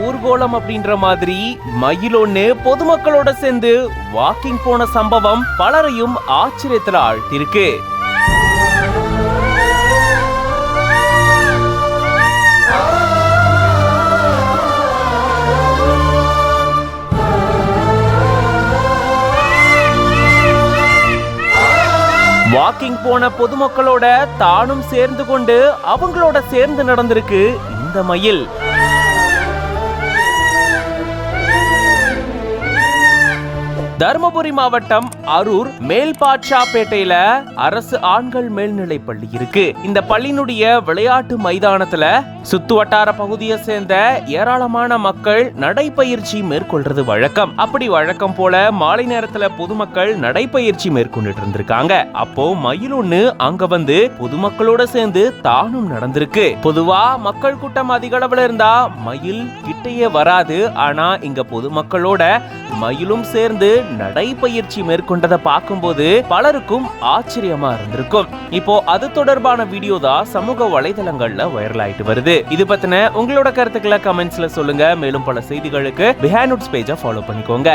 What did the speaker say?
ஊர்கோலம் அப்படின்ற மாதிரி மயில் ஒண்ணு பொதுமக்களோட சேர்ந்து வாக்கிங் போன சம்பவம் பலரையும் ஆச்சரியத்துல ஆழ்த்திருக்கு. வாக்கிங் போன பொதுமக்களோட தானும் சேர்ந்து கொண்டு அவங்களோட சேர்ந்து நடந்திருக்கு இந்த மயில். தர்மபுரி மாவட்டம் அரூர் மேல்பாட்சாப்பேட்டையில அரசு ஆண்கள் மேல்நிலை பள்ளி இருக்கு. இந்த பள்ளியினுடைய விளையாட்டு மைதானத்துல சுத்து வட்டார பகுதியை சேர்ந்த ஏராளமான மக்கள் நடைப்பயிற்சி மேற்கொள்றது வழக்கம். அப்படி வழக்கம் போல மாலை நேரத்துல பொதுமக்கள் நடைப்பயிற்சி மேற்கொண்டுட்டு இருந்திருக்காங்க. அப்போ மயில் ஒண்ணு அங்க வந்து பொதுமக்களோட சேர்ந்து தானும் நடந்திருக்கு. பொதுவா மக்கள் கூட்டம் அதிக அளவுல இருந்தா மயில் கிட்டையே வராது. ஆனா இங்க பொதுமக்களோட மயிலும் சேர்ந்து நடைப்பயிற்சி மேற்கொண்டதை பார்க்கும்போது பலருக்கும் ஆச்சரியமா இருந்திருக்கும். இப்போ அது தொடர்பான வீடியோ தான் சமூக வலைதளங்கள்ல வைரல் ஆயிட்டு வருது. இது பத்தின உங்களோட கருத்துக்களை கமெண்ட்ஸ்ல சொல்லுங்க. மேலும் பல செய்திகளுக்கு பிஹைண்ட் நோட்ஸ் பேஜை ஃபாலோ பண்ணிக்கோங்க.